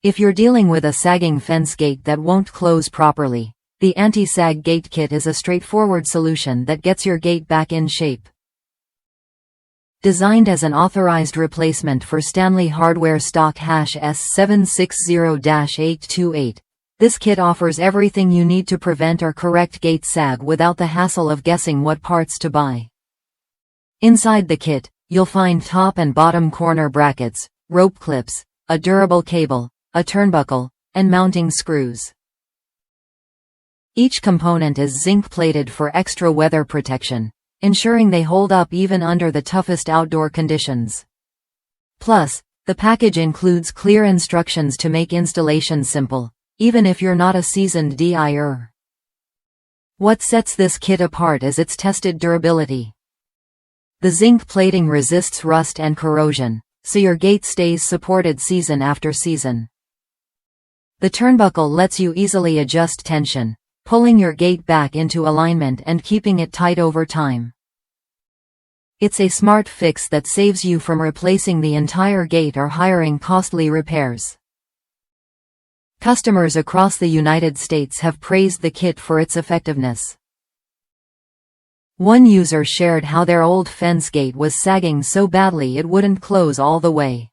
If you're dealing with a sagging fence gate that won't close properly, the Anti-Sag Gate Kit is a straightforward solution that gets your gate back in shape. Designed as an authorized replacement for Stanley Hardware Stock S760-828, this kit offers everything you need to prevent or correct gate sag without the hassle of guessing what parts to buy. Inside the kit, you'll find top and bottom corner brackets, rope clips, a durable cable, a turnbuckle, and mounting screws. Each component is zinc-plated for extra weather protection, ensuring they hold up even under the toughest outdoor conditions. Plus, the package includes clear instructions to make installation simple, even if you're not a seasoned DIYer. What sets this kit apart is its tested durability. The zinc plating resists rust and corrosion, so your gate stays supported season after season. The turnbuckle lets you easily adjust tension, pulling your gate back into alignment and keeping it tight over time. It's a smart fix that saves you from replacing the entire gate or hiring costly repairs. Customers across the United States have praised the kit for its effectiveness. One user shared how their old fence gate was sagging so badly it wouldn't close all the way.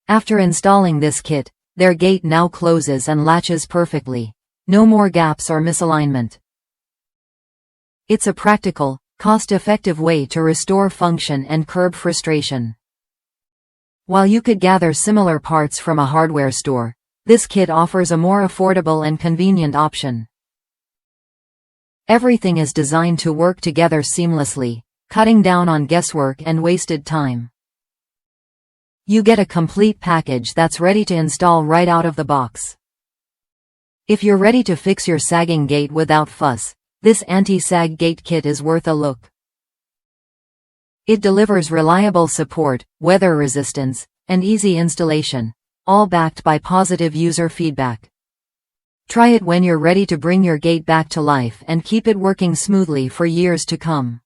After installing this kit, their gate now closes and latches perfectly. No more gaps or misalignment. It's a practical, cost-effective way to restore function and curb frustration. While you could gather similar parts from a hardware store, this kit offers a more affordable and convenient option. Everything is designed to work together seamlessly, cutting down on guesswork and wasted time. You get a complete package that's ready to install right out of the box. If you're ready to fix your sagging gate without fuss, this Anti-Sag Gate Kit is worth a look. It delivers reliable support, weather resistance, and easy installation, all backed by positive user feedback. Try it when you're ready to bring your gate back to life and keep it working smoothly for years to come.